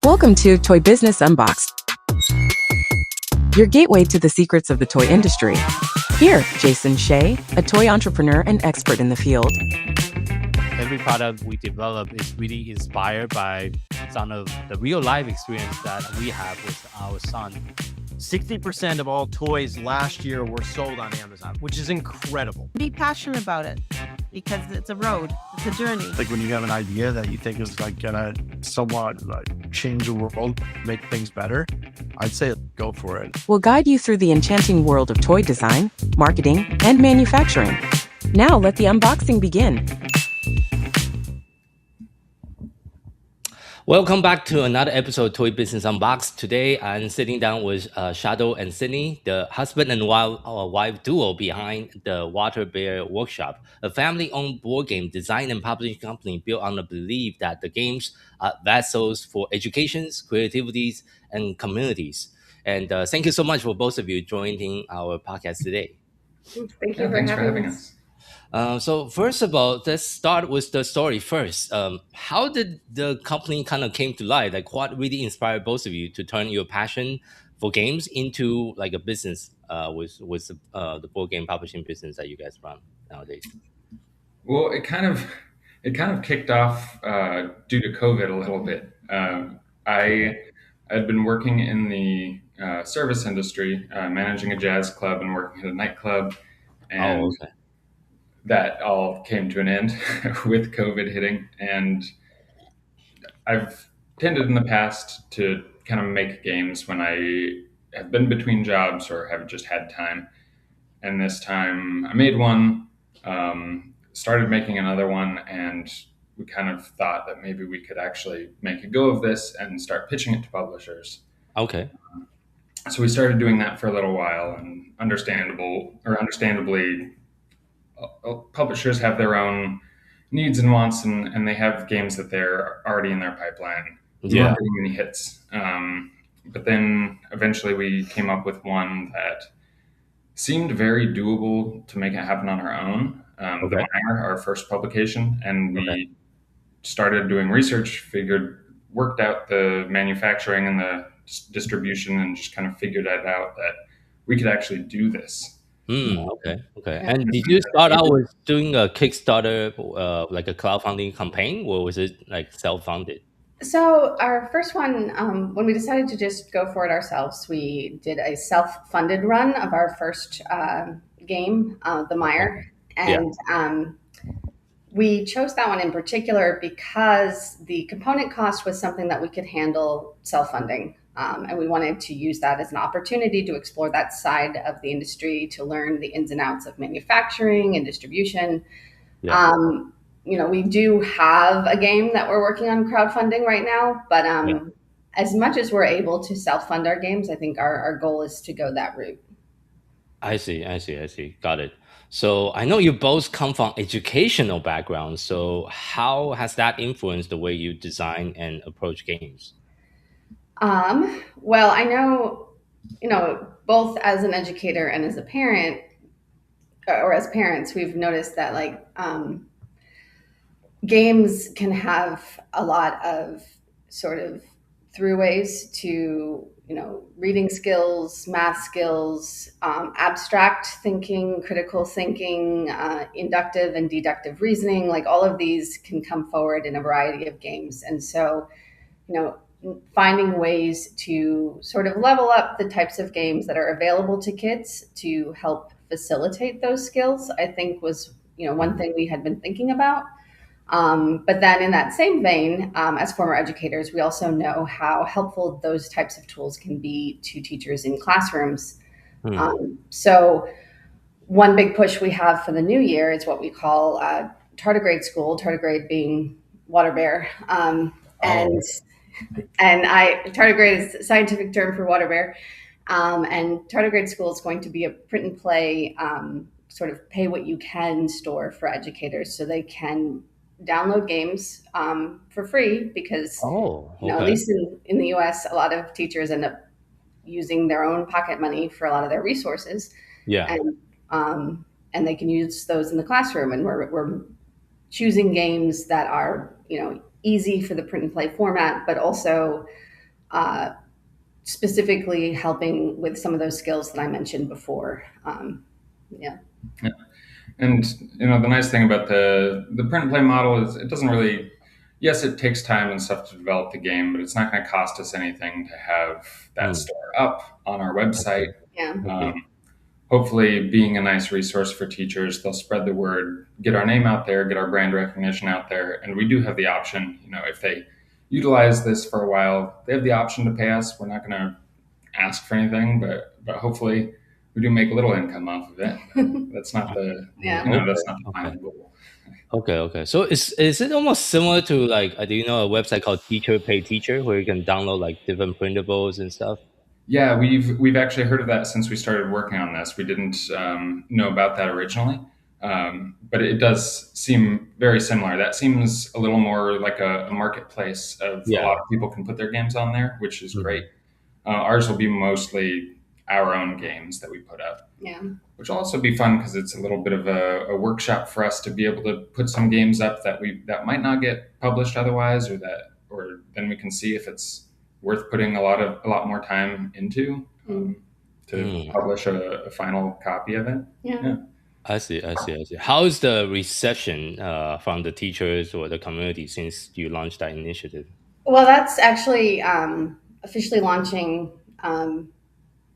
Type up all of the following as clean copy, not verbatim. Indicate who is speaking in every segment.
Speaker 1: Welcome to Toy Business Unboxed, your gateway to the secrets of the toy industry. Here, Jason Shea, a toy entrepreneur and expert in the field.
Speaker 2: Every product we develop is really inspired by some of the real life experience that we have with our son.
Speaker 3: 60% of all toys last year were sold on Amazon, which is incredible.
Speaker 4: Be passionate about it because it's a road, it's a journey.
Speaker 5: Like when you have an idea that you think is like gonna somewhat like change the world, make things better, I'd say go for it.
Speaker 1: We'll guide you through the enchanting world of toy design, marketing, and manufacturing. Now let the unboxing begin.
Speaker 2: Welcome back to another episode of Toy Business Unboxed. Today, I'm sitting down with Shadoe and Sydney, the husband and wife duo behind the Waterbear Workshop, a family-owned board game design and publishing company built on the belief that the games are vessels for educations, creativities, and communities. And thank you so much for both of you joining our podcast today.
Speaker 6: Thank you for having us.
Speaker 2: So first of all, let's start with the story first. How did the company kind of came to life? Like, what really inspired both of you to turn your passion for games into like a business with the board game publishing business that you guys run nowadays?
Speaker 6: Well, it kind of kicked off due to COVID a little bit. I had been working in the service industry, managing a jazz club and working at a nightclub, and
Speaker 2: okay.
Speaker 6: that all came to an end with COVID hitting. And I've tended in the past to kind of make games when I have been between jobs or have just had time. And this time I made one, started making another one, and we kind of thought that maybe we could actually make a go of this and start pitching it to publishers.
Speaker 2: Okay.
Speaker 6: So we started doing that for a little while, and understandably, publishers have their own needs and wants, and they have games that they're already in their pipeline. We weren't getting any hits. But then eventually we came up with one that seemed very doable to make it happen on our own. The Mire, our first publication, and we started doing research, worked out the manufacturing and the distribution, and just kind of figured it out that we could actually do this.
Speaker 2: Okay. And did you start out with doing a Kickstarter, like a crowdfunding campaign, or was it like self-funded?
Speaker 7: So our first one, when we decided to just go for it ourselves, we did a self-funded run of our first game, the Mire, and we chose that one in particular because the component cost was something that we could handle self-funding, and we wanted to use that as an opportunity to explore that side of the industry, to learn the ins and outs of manufacturing and distribution. We do have a game that we're working on crowdfunding right now, but as much as we're able to self-fund our games, I think our goal is to go that route.
Speaker 2: I see. Got it. So I know you both come from educational backgrounds. So how has that influenced the way you design and approach games?
Speaker 7: Well, I know, both as an educator and as a parent, or as parents, we've noticed that games can have a lot of sort of throughways to, reading skills, math skills, abstract thinking, critical thinking, inductive and deductive reasoning. Like all of these can come forward in a variety of games. And so, finding ways to sort of level up the types of games that are available to kids to help facilitate those skills, I think was, one thing we had been thinking about. But then in that same vein, as former educators, we also know how helpful those types of tools can be to teachers in classrooms. So one big push we have for the new year is what we call Tardigrade School, tardigrade being Waterbear. Tardigrade is a scientific term for Waterbear. And Tardigrade School is going to be a print and play sort of pay what you can store for educators, so they can download games for free because, at least in the US, a lot of teachers end up using their own pocket money for a lot of their resources. And they can use those in the classroom. And we're choosing games that are, easy for the print and play format, but also specifically helping with some of those skills that I mentioned before. Yeah.
Speaker 6: And the nice thing about the print and play model is it doesn't really. Yes, it takes time and stuff to develop the game, but it's not going to cost us anything to have that store up on our website.
Speaker 7: Yeah.
Speaker 6: Hopefully, being a nice resource for teachers, they'll spread the word, get our name out there, get our brand recognition out there, and we do have the option. If they utilize this for a while, they have the option to pay us. We're not going to ask for anything, but hopefully we do make a little income off of it. That's not the that's not the final goal.
Speaker 2: Okay. So is it almost similar to like do you know a website called Teacher Pay Teacher where you can download like different printables and stuff?
Speaker 6: Yeah, we've actually heard of that since we started working on this. We didn't know about that originally, but it does seem very similar. That seems a little more like a marketplace of a lot of people can put their games on there, which is great. Ours will be mostly our own games that we put up.
Speaker 7: Yeah.
Speaker 6: Which will also be fun because it's a little bit of a workshop for us to be able to put some games up that might not get published otherwise, or then we can see if it's worth putting a lot more time into to publish a final copy of it.
Speaker 7: Yeah.
Speaker 2: I see. How is the reception from the teachers or the community since you launched that initiative?
Speaker 7: Well, that's actually officially launching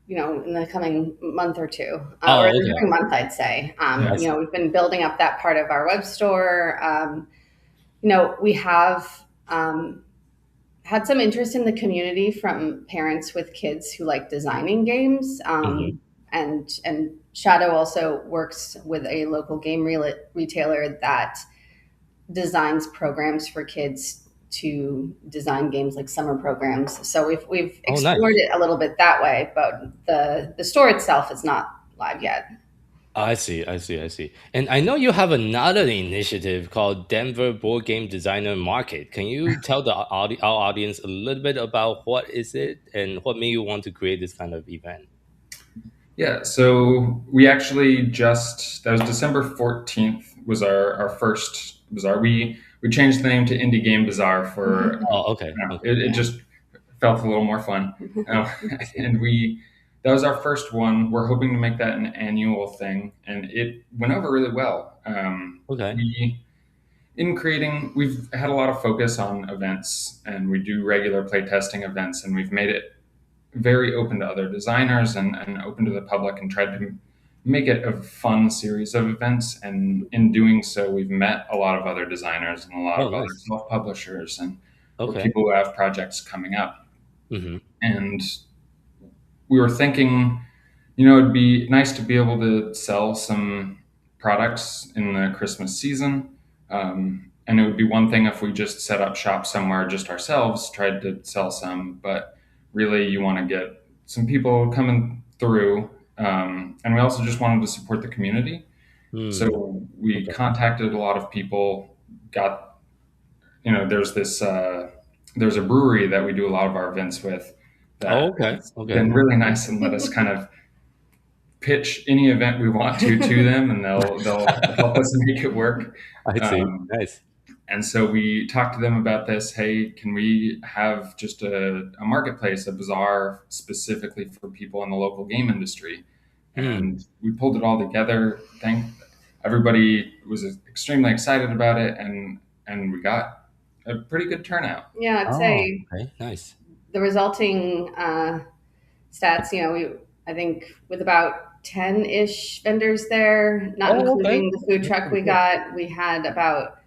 Speaker 7: in the coming month or two, or the coming month, I'd say. We've been building up that part of our web store. We have had some interest in the community from parents with kids who like designing games. And Shadoe also works with a local game retailer that designs programs for kids to design games like summer programs. So we've explored it a little bit that way, but the store itself is not live yet.
Speaker 2: I see. And I know you have another initiative called Denver Board Game Designer Market. Can you tell our audience a little bit about what is it and what made you want to create this kind of event?
Speaker 6: Yeah, so we actually that was December 14th was our first bazaar. We changed the name to Indie Game Bazaar for it just felt a little more fun. And that was our first one. We're hoping to make that an annual thing, and it went over really well. We've had a lot of focus on events, and we do regular playtesting events, and we've made it very open to other designers and open to the public, and tried to make it a fun series of events. And in doing so, we've met a lot of other designers and a lot of other self-publishers and people who have projects coming up. And we were thinking, it'd be nice to be able to sell some products in the Christmas season. And it would be one thing if we just set up shop somewhere just ourselves, tried to sell some, but really you want to get some people coming through. And we also just wanted to support the community. So we contacted a lot of people, there's a brewery that we do a lot of our events with that's been really nice and let us kind of pitch any event we want to them, and they'll help us make it work.
Speaker 2: I see. Nice.
Speaker 6: And so we talked to them about this. Hey, can we have just a marketplace, a bazaar specifically for people in the local game industry? And we pulled it all together. Everybody was extremely excited about it, and we got a pretty good turnout.
Speaker 7: Yeah, I'd say
Speaker 2: nice.
Speaker 7: The resulting stats, I think with about 10-ish vendors there, not including the food truck we got, we had about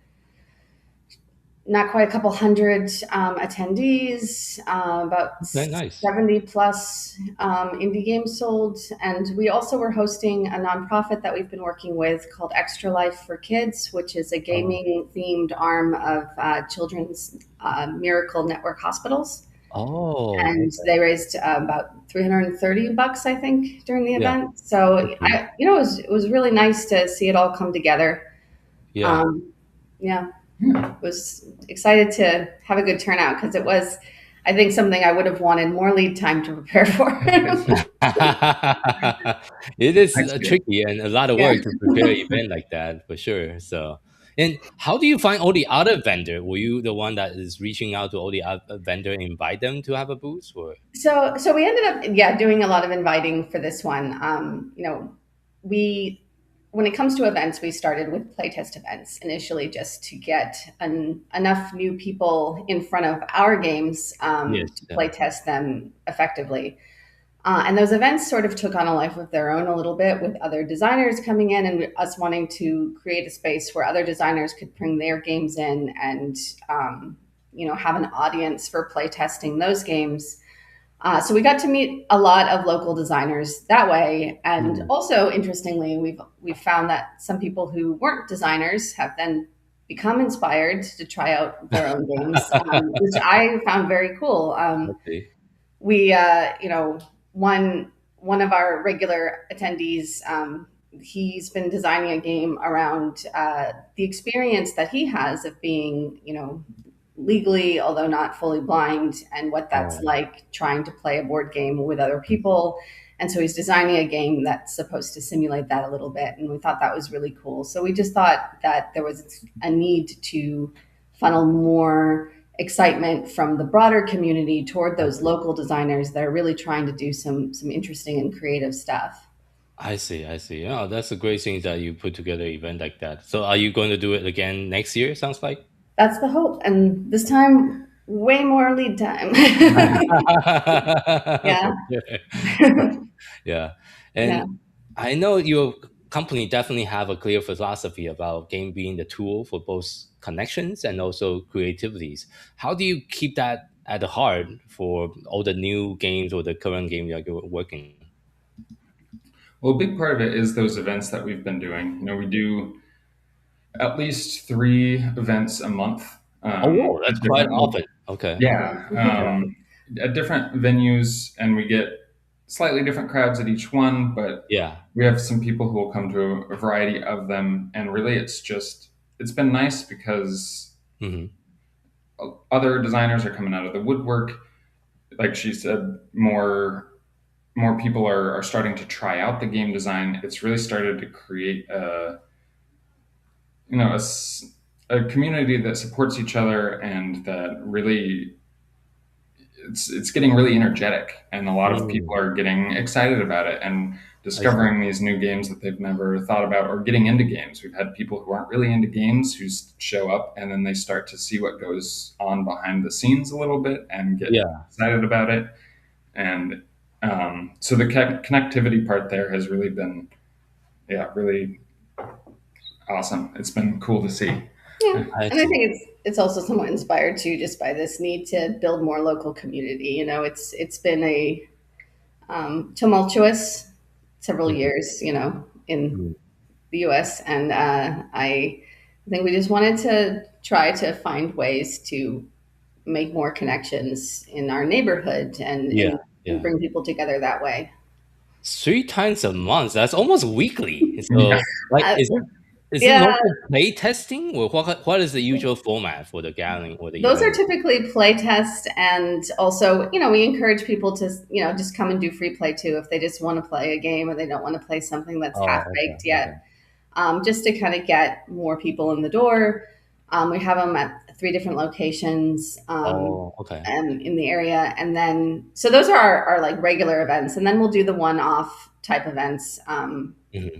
Speaker 7: not quite a couple hundred attendees, about 70 plus indie games sold. And we also were hosting a nonprofit that we've been working with called Extra Life for Kids, which is a gaming themed arm of Children's Miracle Network hospitals. And they raised about $330, I think, during the event. So it was really nice to see it all come together. Was excited to have a good turnout because it was, I think, something I would have wanted more lead time to prepare for.
Speaker 2: It is tricky and a lot of work to prepare an event like that, for sure. So And how do you find all the other vendor? Were you the one that is reaching out to all the other vendor and invite them to have a booth, or?
Speaker 7: So we ended up doing a lot of inviting for this one. We when it comes to events, we started with playtest events initially, just to get enough new people in front of our games
Speaker 2: Yes,
Speaker 7: to playtest them effectively. And those events sort of took on a life of their own a little bit, with other designers coming in and us wanting to create a space where other designers could bring their games in and have an audience for playtesting those games. So we got to meet a lot of local designers that way, and also interestingly, we've found that some people who weren't designers have then become inspired to try out their own games, which I found very cool.
Speaker 2: Okay.
Speaker 7: We, one of our regular attendees, he's been designing a game around the experience that he has of being, legally, although not fully blind, and what that's like trying to play a board game with other people. And so he's designing a game that's supposed to simulate that a little bit. And we thought that was really cool. So we just thought that there was a need to funnel more excitement from the broader community toward those local designers that are really trying to do some interesting and creative stuff.
Speaker 2: I see. Oh, that's a great thing that you put together an event like that. So are you going to do it again next year, sounds like?
Speaker 7: That's the hope. And this time, way more lead time. Yeah.
Speaker 2: Yeah. And I know your company definitely have a clear philosophy about game being the tool for both connections and also creativities. How do you keep that at the heart for all the new games or the current game that you're working on?
Speaker 6: Well, a big part of it is those events that we've been doing. We do at least 3 events a month.
Speaker 2: Oh, that's
Speaker 6: at
Speaker 2: quite
Speaker 6: different
Speaker 2: often. Okay.
Speaker 6: Yeah, at different venues, and we get slightly different crowds at each one, but
Speaker 2: Yeah.
Speaker 6: we have some people who will come to a variety of them, and really it's been nice because
Speaker 2: Hmm.
Speaker 6: other designers are coming out of the woodwork. Like she said, more people are starting to try out the game design. It's really started to create a community that supports each other, and that really it's getting really energetic, and a lot of people are getting excited about it and discovering these new games that they've never thought about, or getting into games. We've had people who aren't really into games who show up, and then they start to see what goes on behind the scenes a little bit and get excited about it. And so the connectivity part there has really been really awesome. It's been cool to see.
Speaker 7: Yeah, and I think it's also somewhat inspired too, just by this need to build more local community. It's been a tumultuous several years, in the U.S., and I think we just wanted to try to find ways to make more connections in our neighborhood and bring people together that way.
Speaker 2: 3 times a month. That's almost weekly. So, is it
Speaker 7: Yeah.
Speaker 2: mostly play testing, or what is the usual format for the gathering or the
Speaker 7: Those are
Speaker 2: event?
Speaker 7: typically play tests, and also, we encourage people to, just come and do free play too if they just want to play a game or they don't want to play something that's half baked yet. Just to kind of get more people in the door. We have them at 3 different locations in the area, and then so those are our like regular events, and then we'll do the one-off type events,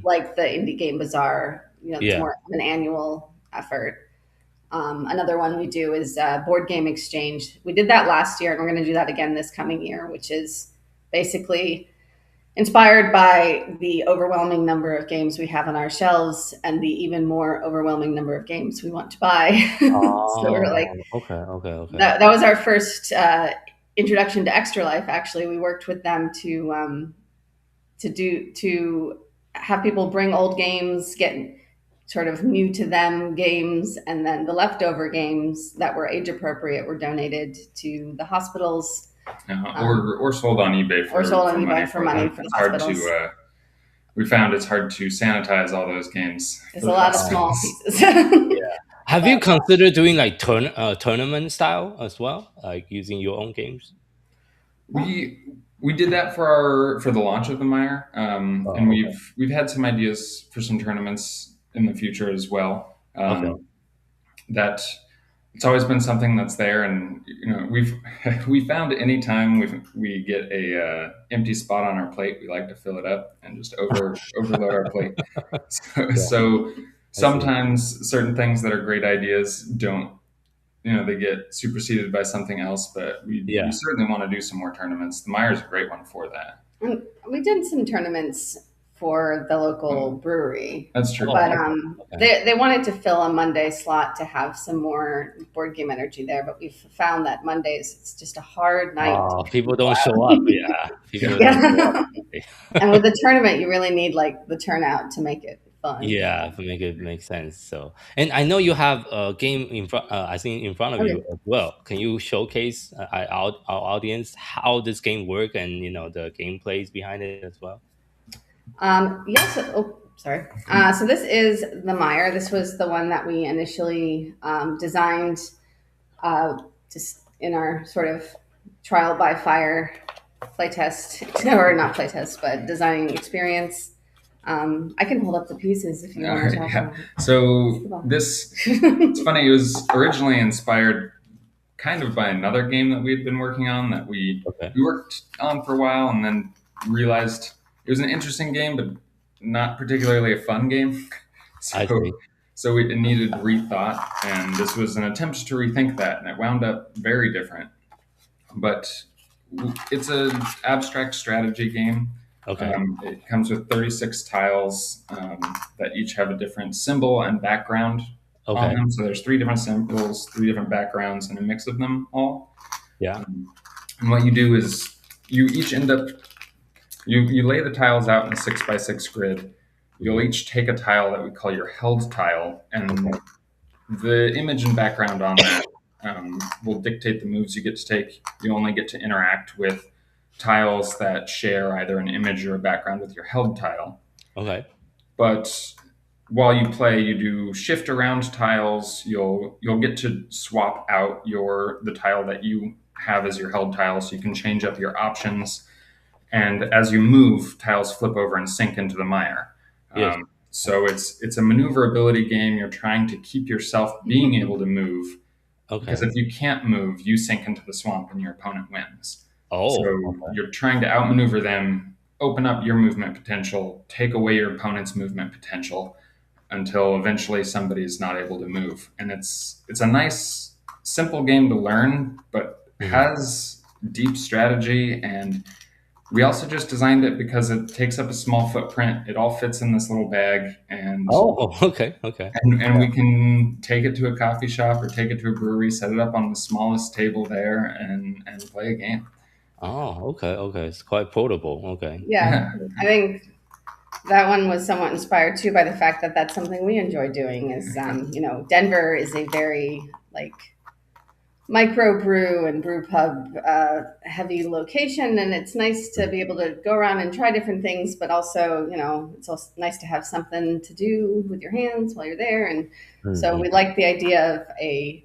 Speaker 7: like the Indie Game Bazaar. It's more of an annual effort. Another one we do is board game exchange. We did that last year, and we're going to do that again this coming year, which is basically inspired by the overwhelming number of games we have on our shelves and the even more overwhelming number of games we want to buy. So we're like,
Speaker 2: okay.
Speaker 7: That was our first introduction to Extra Life. Actually, we worked with them to have people bring old games, get sort of new to them games, and then the leftover games that were age appropriate were donated to the hospitals.
Speaker 6: Or sold on eBay for money for
Speaker 7: the
Speaker 6: hospitals. We found it's hard to sanitize all those games.
Speaker 7: There's a lot of small pieces.
Speaker 2: Have you considered doing like tournament style as well, like using your own games?
Speaker 6: We did that for the launch of the Mire, and we've had some ideas for some tournaments in the future as well. that it's always been something that's there, and we found anytime we get a empty spot on our plate, we like to fill it up and just overload our plate. So sometimes certain things that are great ideas don't, they get superseded by something else, but we certainly want to do some more tournaments. The Meier's a great one for that.
Speaker 7: And we did some tournaments for the local brewery.
Speaker 6: That's true.
Speaker 7: But they wanted to fill a Monday slot to have some more board game energy there. But we've found that Mondays, it's just a hard night.
Speaker 2: People don't show up. Yeah. People don't show up.
Speaker 7: And with the tournament, you really need like the turnout to make it fun.
Speaker 2: Yeah, to make it make sense. So, and I know you have a game in front. I think in front of you as well. Can you showcase our audience how this game work and the gameplays behind it as well?
Speaker 7: Yes. Oh, sorry. So this is the Meier. This was the one that we initially designed just in our sort of trial by fire playtest, or not playtest, but designing experience. I can hold up the pieces if you want to talk about it.
Speaker 6: So this, it's funny, it was originally inspired kind of by another game that we had been working on that we worked on for a while, and then realized it was an interesting game, but not particularly a fun game. So it needed rethought, and this was an attempt to rethink that, and it wound up very different. But it's an abstract strategy game. It comes with 36 tiles that each have a different symbol and background on them. So there's 3 different symbols, 3 different backgrounds, and a mix of them all.
Speaker 2: Yeah.
Speaker 6: And what you do is you each end up, you lay the tiles out in a 6x6 grid. You'll each take a tile that we call your held tile, and the image and background on that will dictate the moves you get to take. You only get to interact with tiles that share either an image or a background with your held tile. But while you play, you do shift around tiles. You'll get to swap out the tile that you have as your held tile, so you can change up your options. And as you move, tiles flip over and sink into the mire. So it's a maneuverability game. You're trying to keep yourself being able to move. Because if you can't move, you sink into the swamp and your opponent wins. You're trying to outmaneuver them, open up your movement potential, take away your opponent's movement potential until eventually somebody is not able to move. And it's a nice, simple game to learn, but has deep strategy. And we also just designed it because it takes up a small footprint. It all fits in this little bag, and and we can take it to a coffee shop or take it to a brewery, set it up on the smallest table there, and play a game.
Speaker 2: It's quite portable.
Speaker 7: Yeah, I think that one was somewhat inspired too by the fact that that's something we enjoy doing. Is Denver is a very micro brew and brew pub heavy location, and it's nice to be able to go around and try different things, but also it's also nice to have something to do with your hands while you're there. And so we like the idea of a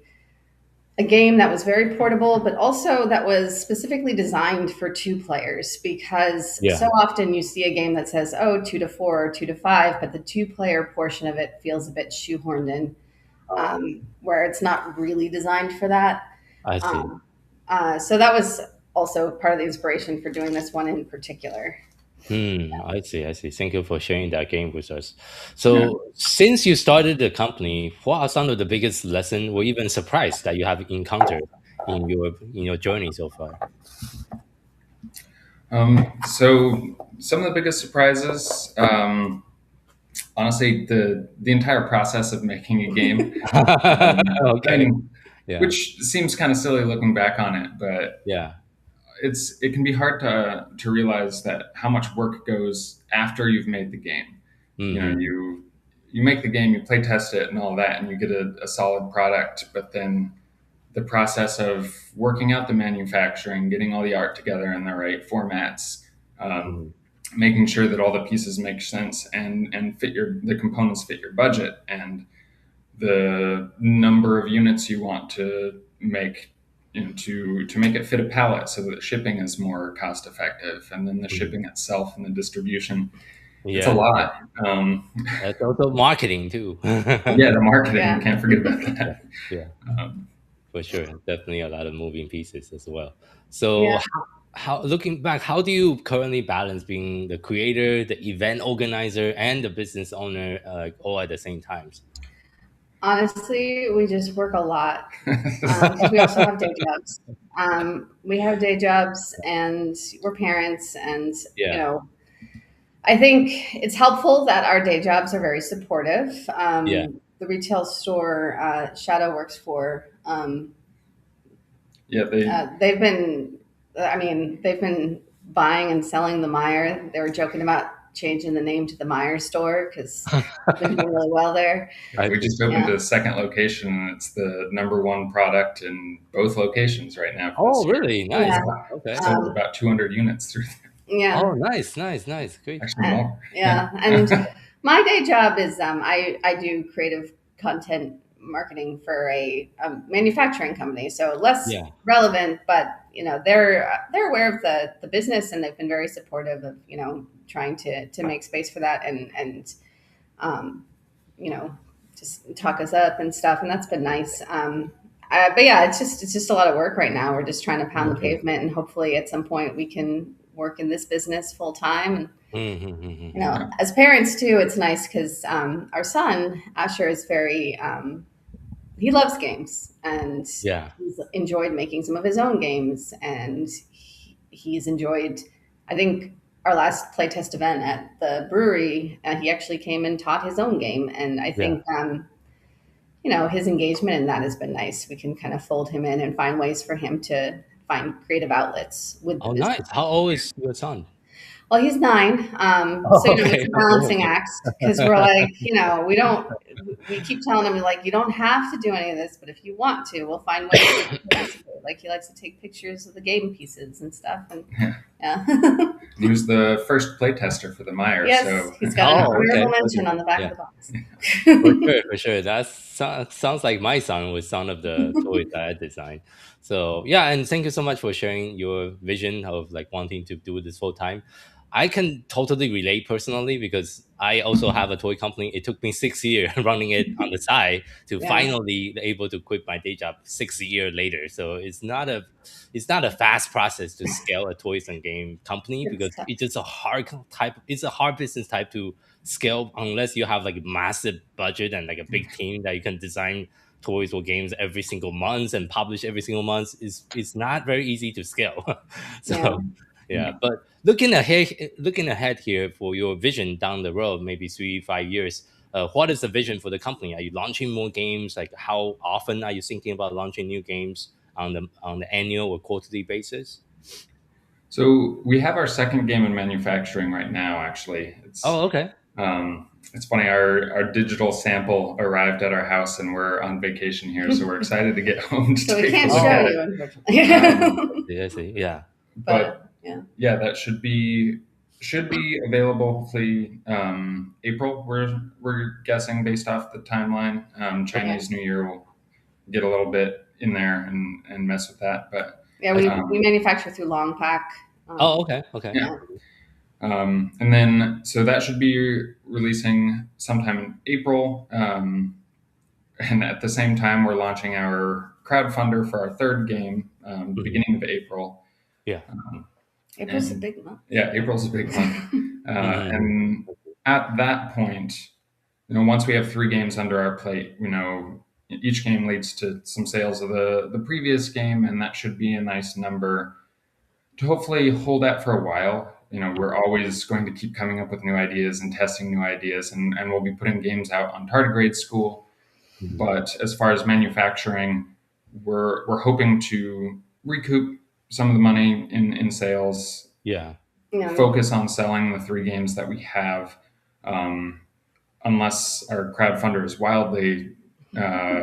Speaker 7: game that was very portable, but also that was specifically designed for 2 players, because so often you see a game that says 2 to 4 or 2 to 5, but the 2-player portion of it feels a bit shoehorned in, where it's not really designed for that.
Speaker 2: I see.
Speaker 7: So that was also part of the inspiration for doing this one in particular.
Speaker 2: I see. Thank you for sharing that game with us. So since you started the company, what are some of the biggest lessons or even surprise that you have encountered in your journey so far?
Speaker 6: So some of the biggest surprises, honestly, the entire process of making a game. Which seems kind of silly looking back on it, but it can be hard to realize that how much work goes after you've made the game. You make the game, you play test it and all that, and you get a solid product, but then the process of working out the manufacturing, getting all the art together in the right formats, making sure that all the pieces make sense and the components fit your budget, and the number of units you want to make to make it fit a pallet so that shipping is more cost effective, and then the shipping itself and the distribution. It's a lot.
Speaker 2: That's also marketing too.
Speaker 6: Yeah, the marketing,
Speaker 7: Yeah.
Speaker 6: can't forget about that.
Speaker 2: Yeah,
Speaker 6: Um,
Speaker 2: for sure. Definitely a lot of moving pieces as well. So
Speaker 7: Yeah.
Speaker 2: how looking back, how do you currently balance being the creator, the event organizer, and the business owner all at the same times?
Speaker 7: Honestly, we just work a lot because we also have day jobs. We have day jobs and we're parents, and
Speaker 2: Yeah,
Speaker 7: I think it's helpful that our day jobs are very supportive.
Speaker 2: yeah,
Speaker 7: The retail store Shadoe works for,
Speaker 6: yeah,
Speaker 7: they've been, I mean, they've been buying and selling the Meyer. They were joking about changing the name to the Meyer store because they've been doing really well there.
Speaker 2: I
Speaker 6: we
Speaker 2: see.
Speaker 6: just opened
Speaker 7: Yeah.
Speaker 6: a second location, and it's the number one product in both locations right now for this
Speaker 2: Oh,
Speaker 6: year.
Speaker 2: really? Nice.
Speaker 7: Yeah.
Speaker 2: Okay.
Speaker 6: Sold about 200 units through there.
Speaker 7: Yeah.
Speaker 2: Oh, nice, nice, nice. Great.
Speaker 6: Actually more.
Speaker 7: Yeah. And my day job is I do creative content marketing for a manufacturing company, so less
Speaker 2: Yeah,
Speaker 7: relevant, but they're aware of the business, and they've been very supportive of trying to make space for that, and um, you know just talk us up and stuff, and that's been nice. But yeah, it's just a lot of work right now. We're just trying to pound the
Speaker 2: okay.
Speaker 7: pavement, and hopefully at some point we can work in this business full time. And
Speaker 2: Mm-hmm.
Speaker 7: as parents too, it's nice because our son Asher is very he loves games, and
Speaker 2: Yeah,
Speaker 7: he's enjoyed making some of his own games, and he's enjoyed, I think, our last playtest event at the brewery, he actually came and taught his own game, and I
Speaker 2: yeah.
Speaker 7: think his engagement in that has been nice. We can kind of fold him in and find ways for him to find creative outlets with the
Speaker 2: Oh,
Speaker 7: business.
Speaker 2: nice. How old is your son?
Speaker 7: Well, he's 9. So, it's
Speaker 2: Okay,
Speaker 7: a
Speaker 2: okay,
Speaker 7: balancing act because we're like, we keep telling him, like, you don't have to do any of this, but if you want to, we'll find ways to participate. Like, he likes to take pictures of the game pieces and stuff. And yeah.
Speaker 6: He was the first playtester for the Meyer,
Speaker 7: Yes,
Speaker 6: so
Speaker 7: he's got an
Speaker 2: Oh, okay,
Speaker 7: honorable mention
Speaker 2: okay.
Speaker 7: on the back
Speaker 2: Yeah,
Speaker 7: of the box.
Speaker 2: for sure, for sure. That sounds like my son was some of the toys that I designed. So yeah, and thank you so much for sharing your vision of like wanting to do this full time. I can totally relate personally because I also have a toy company. It took me 6 years running it on the side to
Speaker 7: Yeah,
Speaker 2: finally able to quit my day job 6 years later. So it's not a fast process to scale a toys and game company
Speaker 7: good
Speaker 2: because
Speaker 7: stuff.
Speaker 2: it's just a hard type. It's a hard business type to scale unless you have like a massive budget and like a big team that you can design toys or games every single month and publish every single month is it's not very easy to scale.
Speaker 7: Yeah.
Speaker 2: So yeah,
Speaker 6: yeah.
Speaker 2: but looking ahead here for your vision down the road, maybe 3 5 years. What is the vision for the company? Are you launching more games? Like how often are you thinking about launching new games on the annual or quarterly basis?
Speaker 6: So we have our second game in manufacturing right now. Actually,
Speaker 2: Oh, okay.
Speaker 6: it's funny. Our digital sample arrived at our house, and we're on vacation here, so we're excited to get home to
Speaker 7: So we
Speaker 6: take a
Speaker 7: can't
Speaker 6: look
Speaker 7: show
Speaker 6: at
Speaker 7: you,
Speaker 6: it.
Speaker 7: unfortunately.
Speaker 2: I see. Yeah.
Speaker 6: But
Speaker 7: Yeah.
Speaker 6: yeah, that should be available hopefully April. We're guessing based off the timeline. Chinese New Year will get a little bit in there and mess with that, but
Speaker 7: Yeah,
Speaker 2: I
Speaker 7: we manufacture through Long Pack.
Speaker 2: Oh, okay. Okay.
Speaker 6: yeah. And then, so that should be releasing sometime in April. And at the same time, we're launching our crowdfunder for our third game, beginning of April.
Speaker 2: Yeah.
Speaker 7: April's a
Speaker 6: And
Speaker 7: big month.
Speaker 6: yeah, April's a big month.
Speaker 2: Mhm.
Speaker 6: And at that point, once we have 3 games under our plate, each game leads to some sales of the previous game, and that should be a nice number to hopefully hold that for a while. We're always going to keep coming up with new ideas and testing new ideas, and we'll be putting games out on Tardigrade School.
Speaker 2: Mhm.
Speaker 6: But as far as manufacturing, we're hoping to recoup some of the money in sales,
Speaker 2: Yeah.
Speaker 7: Yeah.
Speaker 6: focus on selling the 3 games that we have, um, unless our crowdfunder is wildly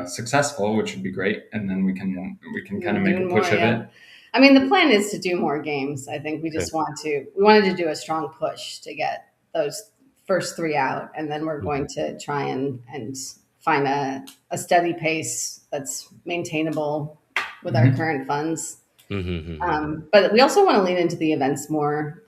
Speaker 6: successful, which would be great, and then we can kind of make a
Speaker 7: Doing
Speaker 6: push
Speaker 7: more,
Speaker 6: of
Speaker 7: yeah.
Speaker 6: it.
Speaker 7: I mean, the plan is to do more games. I think we just we wanted to do a strong push to get those first 3 out, and then we're going to try and find a steady pace that's maintainable with our current funds.
Speaker 2: Mm-hmm.
Speaker 7: But we also want to lean into the events more,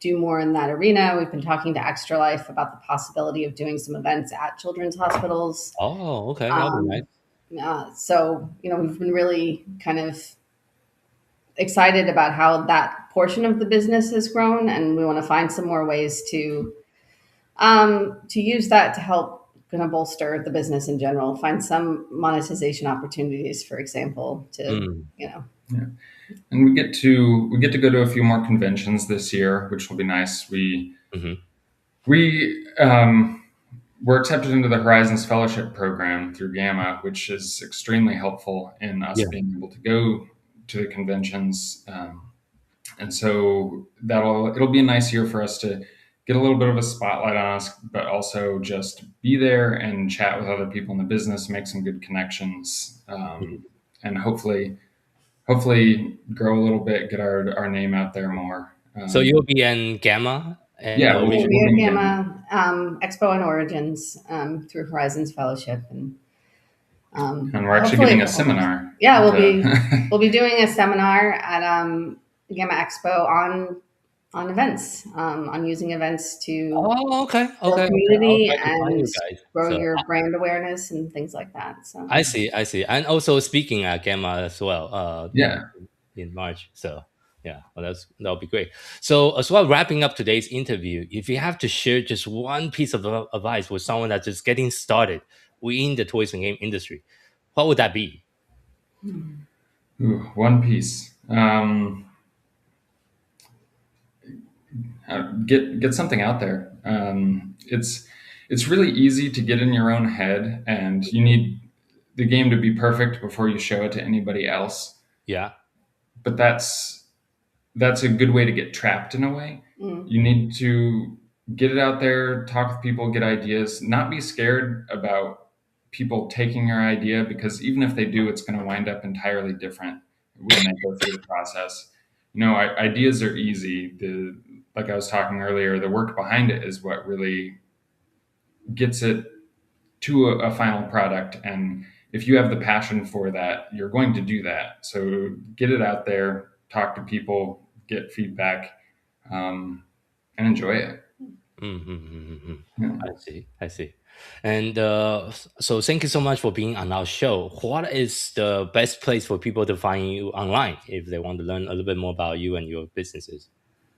Speaker 7: do more in that arena. We've been talking to Extra Life about the possibility of doing some events at children's hospitals.
Speaker 2: Oh, okay. That'll be nice.
Speaker 7: So, we've been really kind of excited about how that portion of the business has grown, and we want to find some more ways to use that to help kind of bolster the business in general, find some monetization opportunities, for example, to.
Speaker 6: Yeah. And we get to go to a few more conventions this year, which will be nice. We're accepted into the Horizons Fellowship Program through Gamma, which is extremely helpful in us being able to go to the conventions. And so it'll be a nice year for us to get a little bit of a spotlight on us, but also just be there and chat with other people in the business, make some good connections, and hopefully grow a little bit, get our name out there more.
Speaker 2: So you'll be in Gamma?
Speaker 6: Yeah,
Speaker 7: we'll be at Gamma Expo and Origins through Horizons Fellowship, and
Speaker 6: we're actually giving a seminar.
Speaker 7: Yeah, we'll be doing a seminar at Gamma Expo on events, on using events to build community and grow your brand awareness and things like that. So
Speaker 2: I see, and also speaking at Gamma as well. In March. So yeah, well, that'll be great. So as well, wrapping up today's interview, if you have to share just one piece of advice with someone that's just getting started within the toys and game industry, what would that be?
Speaker 6: One piece. Get something out there. It's really easy to get in your own head, and you need the game to be perfect before you show it to anybody else.
Speaker 2: Yeah.
Speaker 6: But that's a good way to get trapped in a way. You need to get it out there, talk with people, get ideas, not be scared about people taking your idea, because even if they do, it's going to wind up entirely different when they go through the process. Ideas are easy. Like I was talking earlier, the work behind it is what really gets it to a final product. And if you have the passion for that, you're going to do that. So get it out there, talk to people, get feedback, and enjoy it.
Speaker 2: Yeah. I see. And so thank you so much for being on our show. What is the best place for people to find you online if they want to learn a little bit more about you and your businesses?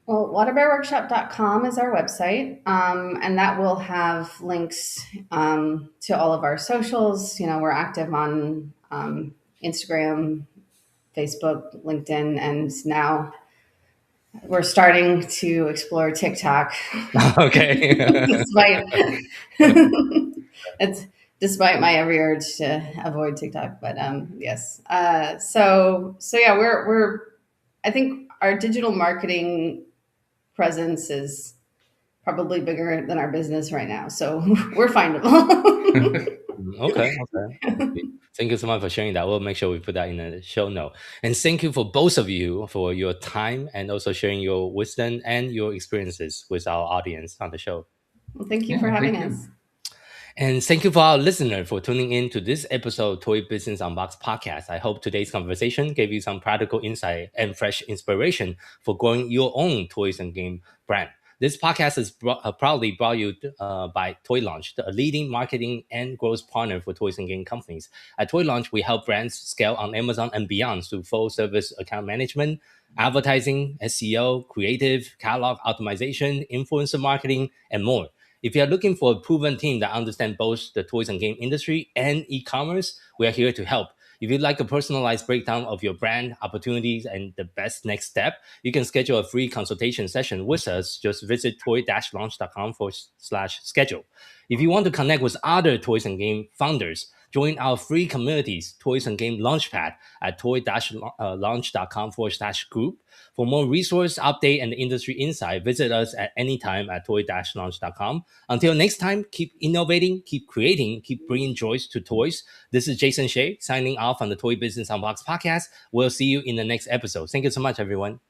Speaker 7: Well, waterbearworkshop.com is our website, and that will have links to all of our socials. We're active on Instagram, Facebook, LinkedIn, and now we're starting to explore TikTok.
Speaker 2: Okay.
Speaker 7: despite my every urge to avoid TikTok, but yes. So yeah, I think our digital marketing presence is probably bigger than our business right now, so we're findable.
Speaker 2: Okay. Thank you so much for sharing that. We'll make sure we put that in the show note. And thank you for both of you for your time and also sharing your wisdom and your experiences with our audience on the show.
Speaker 7: Well, thank you for having us.
Speaker 2: And thank you for our listener for tuning in to this episode of Toy Business Unboxed podcast. I hope today's conversation gave you some practical insight and fresh inspiration for growing your own toys and game brand. This podcast is proudly brought you by Toy Launch, the leading marketing and growth partner for toys and game companies. At Toy Launch, we help brands scale on Amazon and beyond through full service account management, advertising, SEO, creative, catalog optimization, influencer marketing, and more. If you are looking for a proven team that understands both the toys and game industry and e-commerce, we are here to help. If you'd like a personalized breakdown of your brand, opportunities, and the best next step, you can schedule a free consultation session with us. Just visit toy-launch.com/schedule. If you want to connect with other toys and game founders, join our free communities, Toys and Game Launchpad, at toy-launch.com/group. For more resource update and industry insight, visit us at any time at toy-launch.com. Until next time, keep innovating, keep creating, keep bringing joys to toys. This is Jason Shea signing off on the Toy Business Unboxed podcast. We'll see you in the next episode. Thank you so much, everyone.